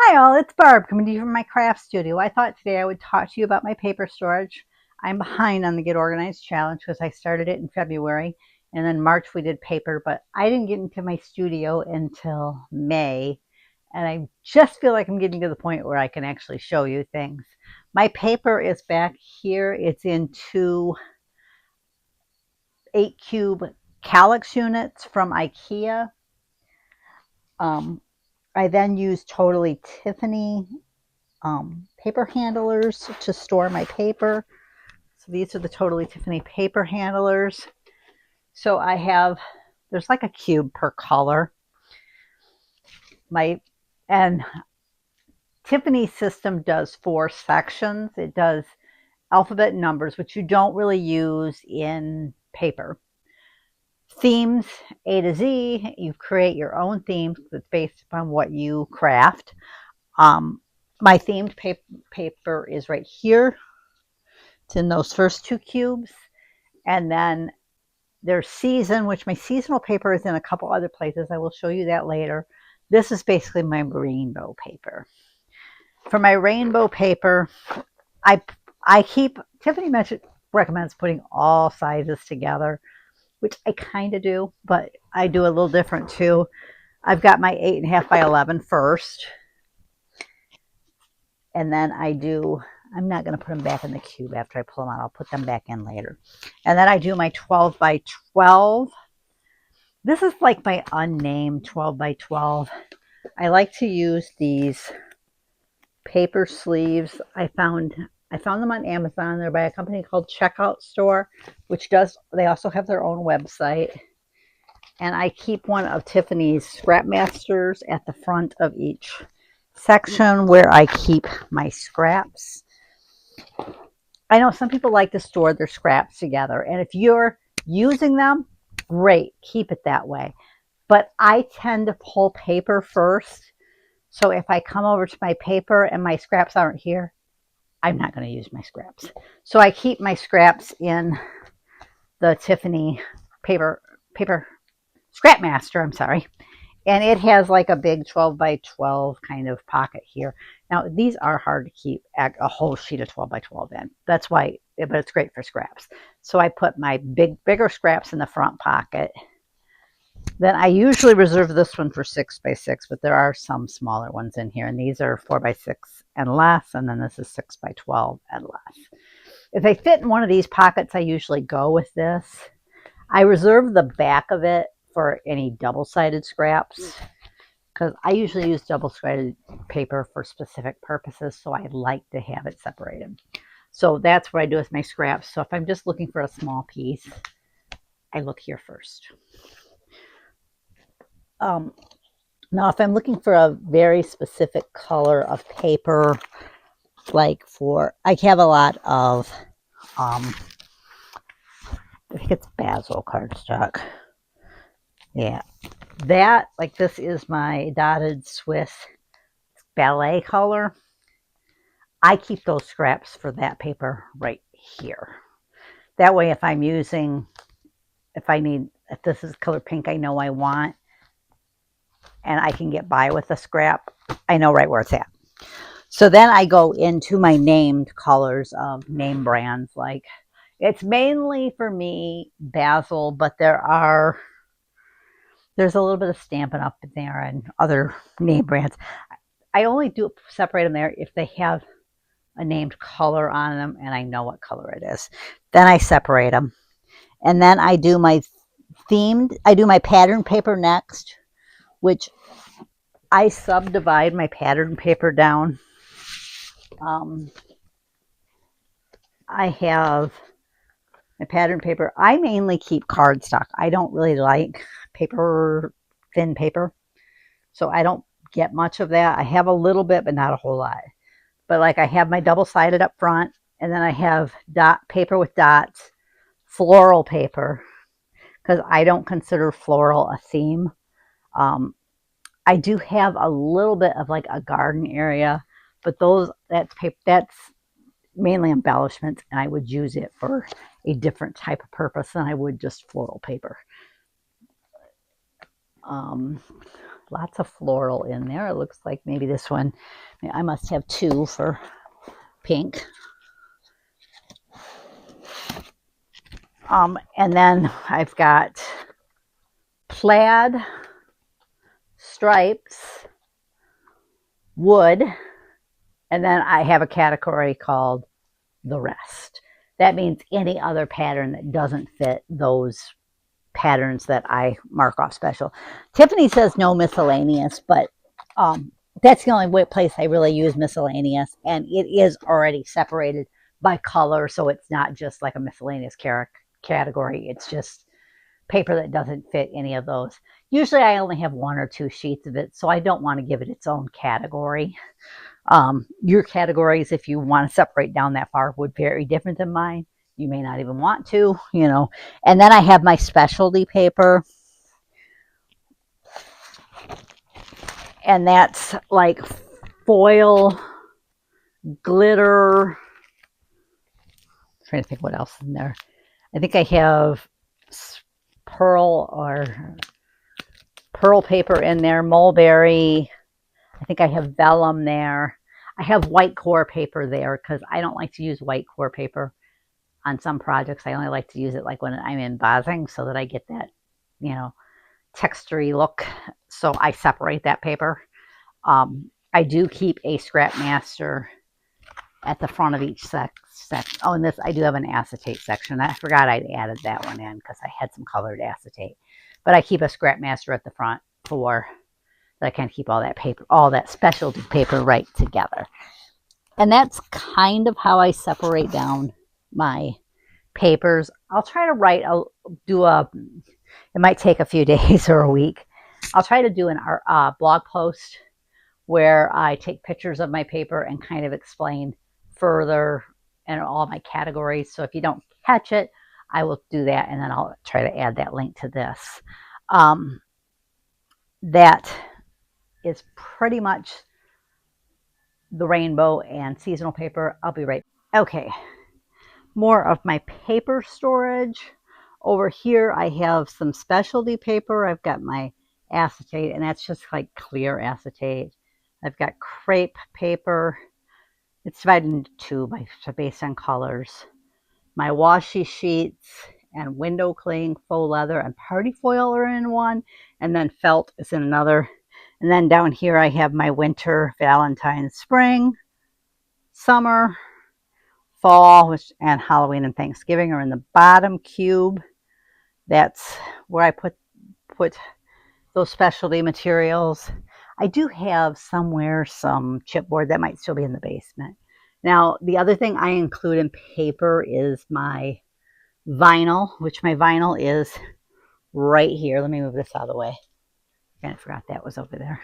Hi all, it's Barb coming to you from my craft studio. I thought today I would talk to you about my paper storage. I'm behind on the Get Organized Challenge because I started it in February and then March we did paper, but I didn't get into my studio until May and I just feel like I'm getting to the point where I can actually show you things. My paper is back here. It's in two 8-cube calyx units from IKEA. I then use Totally Tiffany paper handlers to store my paper. So these are the Totally Tiffany paper handlers. So I have, there's like a cube per color. And Tiffany's system does 4 sections. It does alphabet and numbers, which you don't really use in paper. Themes, A to Z, you create your own themes that's based upon what you craft. My themed paper is right here. It's in those first 2 cubes. And then there's season, which my seasonal paper is in a couple other places. I will show you that later. This is basically my rainbow paper. For my rainbow paper, Tiffany recommends putting all sizes together, which I kind of do, but I do a little different too. I've got my 8.5 by 11 first. And then I'm not going to put them back in the cube after I pull them out. I'll put them back in later. And then I do my 12 by 12. This is like my unnamed 12 by 12. I like to use these paper sleeves. I found them on Amazon. They're by a company called Checkout Store, they also have their own website. And I keep one of Tiffany's Scrap Masters at the front of each section where I keep my scraps. I know some people like to store their scraps together, and if you're using them, great, keep it that way. But I tend to pull paper first, so if I come over to my paper and my scraps aren't here, I'm not going to use my scraps. So I keep my scraps in the Tiffany paper Scrap Master, I'm sorry. And it has like a big 12 by 12 kind of pocket here. Now, these are hard to keep a whole sheet of 12 by 12 in. That's why, but it's great for scraps. So I put my bigger scraps in the front pocket. Then I usually reserve this one for 6 by 6, but there are some smaller ones in here. And these are 4 by 6 and less. And then this is 6 by 12 and less. If they fit in one of these pockets, I usually go with this. I reserve the back of it for any double-sided scraps because I usually use double-sided paper for specific purposes, so I like to have it separated. So that's what I do with my scraps. So if I'm just looking for a small piece, I look here first. Now, if I'm looking for a very specific color of paper, I have a lot of, I think it's basil cardstock. Yeah, this is my dotted Swiss ballet color. I keep those scraps for that paper right here. That way, if this is color pink I know I want, and I can get by with a scrap, I know right where it's at. So then I go into my named colors of name brands. Like, it's mainly for me basil, but there's a little bit of Stampin' Up in there and other name brands. I only do separate them there if they have a named color on them and I know what color it is. Then I separate them. And then I do my pattern paper next, which I subdivide my pattern paper down. I have my pattern paper. I mainly keep cardstock. I don't really like thin paper. So I don't get much of that. I have a little bit, but not a whole lot. But like I have my double-sided up front, and then I have paper with dots, floral paper, because I don't consider floral a theme. I do have a little bit of like a garden area, but that's mainly embellishments, and I would use it for a different type of purpose than I would just floral paper. lots of floral in there. It looks like maybe this one, I must have two for pink. And then I've got plaid, stripes, wood, and then I have a category called the rest. That means any other pattern that doesn't fit those patterns that I mark off special. Tiffany says no miscellaneous, but that's the only place I really use miscellaneous, and it is already separated by color, so it's not just like a miscellaneous category. It's just paper that doesn't fit any of those. Usually I only have one or two sheets of it, so I don't want to give it its own category. Your categories, if you want to separate down that far, would be very different than mine. You may not even want to, you know. And then I have my specialty paper. And that's like foil, glitter. I'm trying to think what else is in there. I think I have pearl paper in there, mulberry. I think I have vellum there. I have white core paper there because I don't like to use white core paper on some projects. I only like to use it like when I'm embossing so that I get that, you know, textury look. So I separate that paper. I do keep a scrap master at the front of each section. Oh, and this, I do have an acetate section. I forgot I'd added that one in because I had some colored acetate. But I keep a scrap master at the front for that I can keep all that paper, all that specialty paper right together. And that's kind of how I separate down my papers. I'll try to it might take a few days or a week. I'll try to do an blog post where I take pictures of my paper and kind of explain further and all my categories. So if you don't catch it, I will do that, and then I'll try to add that link to this. That is pretty much the rainbow and seasonal paper. I'll be right back. Okay, more of my paper storage. Over here I have some specialty paper. I've got my acetate, and that's just like clear acetate. I've got crepe paper. It's divided into two based on colors. My washi sheets and window cling, faux leather, and party foil are in one, and then felt is in another. And then down here I have my winter, Valentine's, spring, summer, fall, and Halloween and Thanksgiving are in the bottom cube. That's where I put those specialty materials. I do have somewhere some chipboard that might still be in the basement. Now, the other thing I include in paper is my vinyl, which my vinyl is right here. Let me move this out of the way. I kind of forgot that was over there.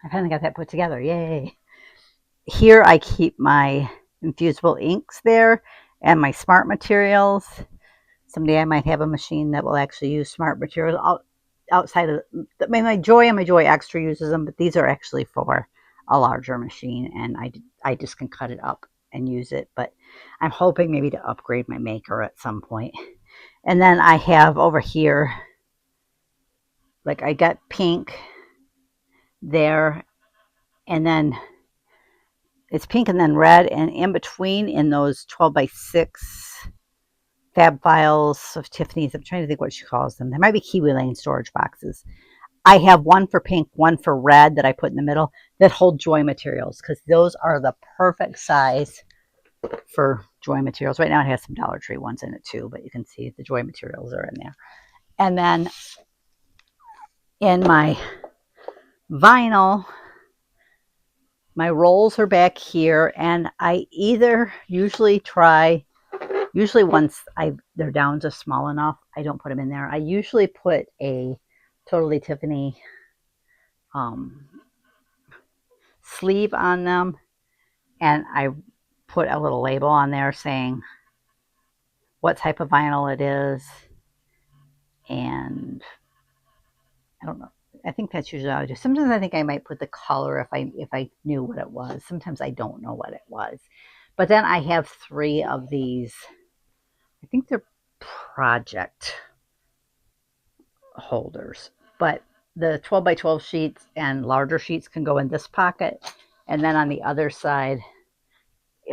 I finally got that put together. Yay. Here I keep my infusible inks there and my smart materials. Someday I might have a machine that will actually use smart materials outside of my Joy and my Joy Extra uses them, but these are actually for a larger machine, and I just can cut it up and use it. But I'm hoping maybe to upgrade my maker at some point. And then I have over here, like I got pink there, and then it's pink and then red, and in between in those 12 by 6 fab files of Tiffany's, I'm trying to think what she calls them. They might be Kiwi Lane storage boxes. I have one for pink, one for red that I put in the middle that hold Joy materials, because those are the perfect size for Joy materials. Right now it has some Dollar Tree ones in it too, but you can see the Joy materials are in there. And then in my vinyl, my rolls are back here, and I either usually once they're down to small enough, I don't put them in there. I usually put a Totally Tiffany sleeve on them, and I put a little label on there saying what type of vinyl it is, and I don't know. I think that's usually what I do. Sometimes I think I might put the color if I knew what it was. Sometimes I don't know what it was. But then I have 3 of these. I think they're project holders, but the 12 by 12 sheets and larger sheets can go in this pocket. And then on the other side,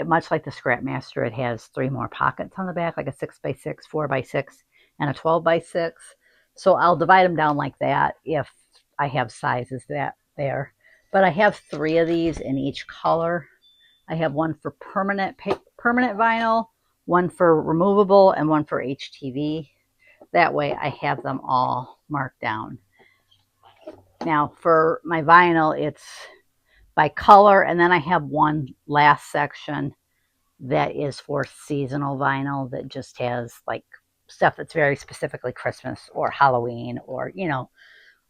much like the Scrap Master, it has 3 more pockets on the back, like a 6 by 6, 4 by 6, and a 12 by 6. So I'll divide them down like that if I have sizes that there. But I have 3 of these in each color. I have one for permanent vinyl, one for removable, and one for HTV. That way I have them all marked down. Now for my vinyl, it's by color, and then I have one last section that is for seasonal vinyl that just has like stuff that's very specifically Christmas or Halloween, or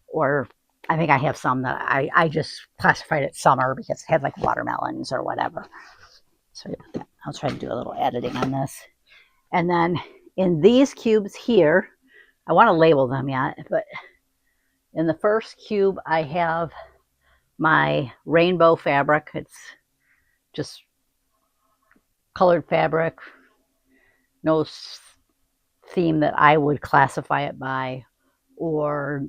or I think I have some that I just classified it summer because it had like watermelons or whatever. So I'll try to do a little editing on this. And then in these cubes here, I want to label them yet, but in the first cube I have my rainbow fabric. It's just colored fabric, no theme that I would classify it by, or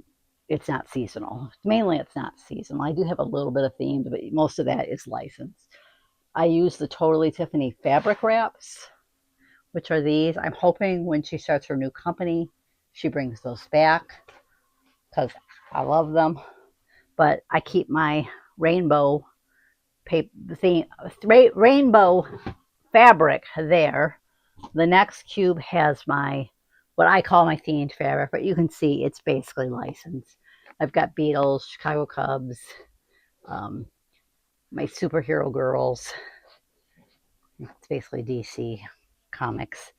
it's not seasonal. Mainly it's not seasonal. I do have a little bit of themed, but most of that is licensed. I use the Totally Tiffany fabric wraps, which are these. I'm hoping when she starts her new company, she brings those back because I love them. But I keep my rainbow paper theme, rainbow fabric there. The next cube has my, what I call my themed fabric, but you can see it's basically licensed. I've got Beatles, Chicago Cubs, my superhero girls. It's basically DC comics.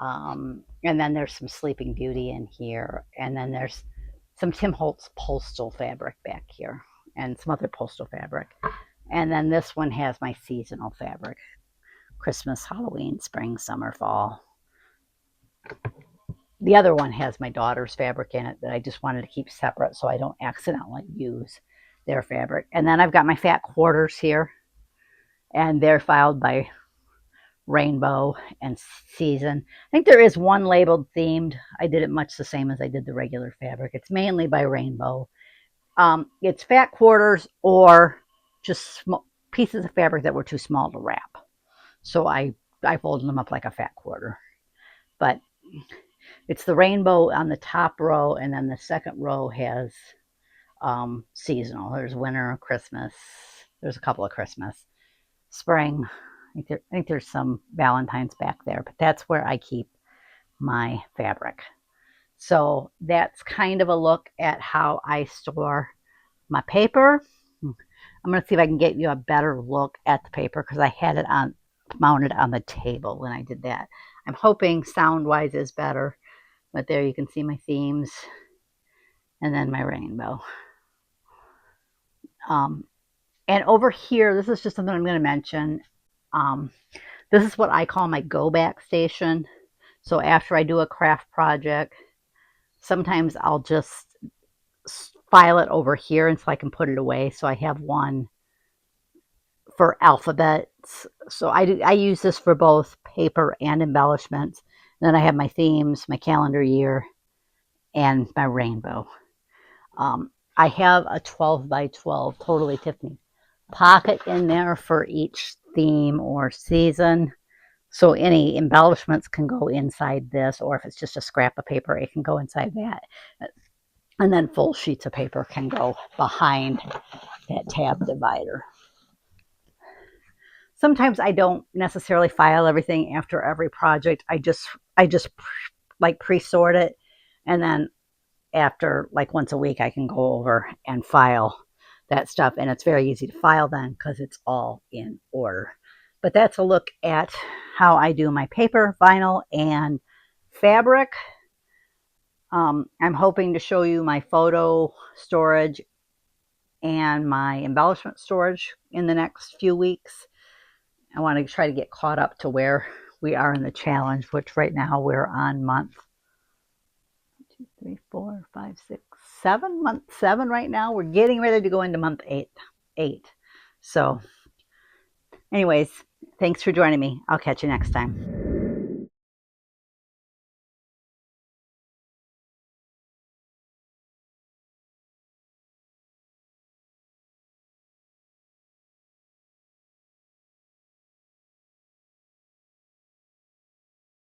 And then there's some Sleeping Beauty in here. And then there's some Tim Holtz postal fabric back here and some other postal fabric. And then this one has my seasonal fabric. Christmas, Halloween, spring, summer, fall. The other one has my daughter's fabric in it that I just wanted to keep separate so I don't accidentally use their fabric. And then I've got my fat quarters here, and they're filed by rainbow and season. I think there is one labeled themed. I did it much the same as I did the regular fabric. It's mainly by rainbow. It's fat quarters or just pieces of fabric that were too small to wrap. So I folded them up like a fat quarter. But it's the rainbow on the top row, and then the second row has seasonal. There's winter, Christmas. There's a couple of Christmas, spring. I think there's some Valentine's back there, but that's where I keep my fabric. So that's kind of a look at how I store my paper. I'm going to see if I can get you a better look at the paper because I had it mounted on the table when I did that. I'm hoping sound-wise is better, but there you can see my themes and then my rainbow. And over here, this is just something I'm going to mention. This is what I call my go-back station. So after I do a craft project, sometimes I'll just file it over here and so I can put it away. So I have one for alphabets. So I use this for both paper and embellishments. And then I have my themes, my calendar year, and my rainbow. I have a 12 by 12 Totally Tiffany pocket in there for each theme or season. So any embellishments can go inside this, or if it's just a scrap of paper, it can go inside that. And then full sheets of paper can go behind that tab divider. Sometimes I don't necessarily file everything after every project. I just like pre-sort it, and then after like once a week I can go over and file that stuff, and it's very easy to file then because it's all in order. But that's a look at how I do my paper, vinyl, and fabric. I'm hoping to show you my photo storage and my embellishment storage in the next few weeks. I want to try to get caught up to where we are in the challenge, which right now we're on month 2, 3, 4, 5, 6, 7. Month 7 right now. We're getting ready to go into month 8. So anyways, thanks for joining me. I'll catch you next time.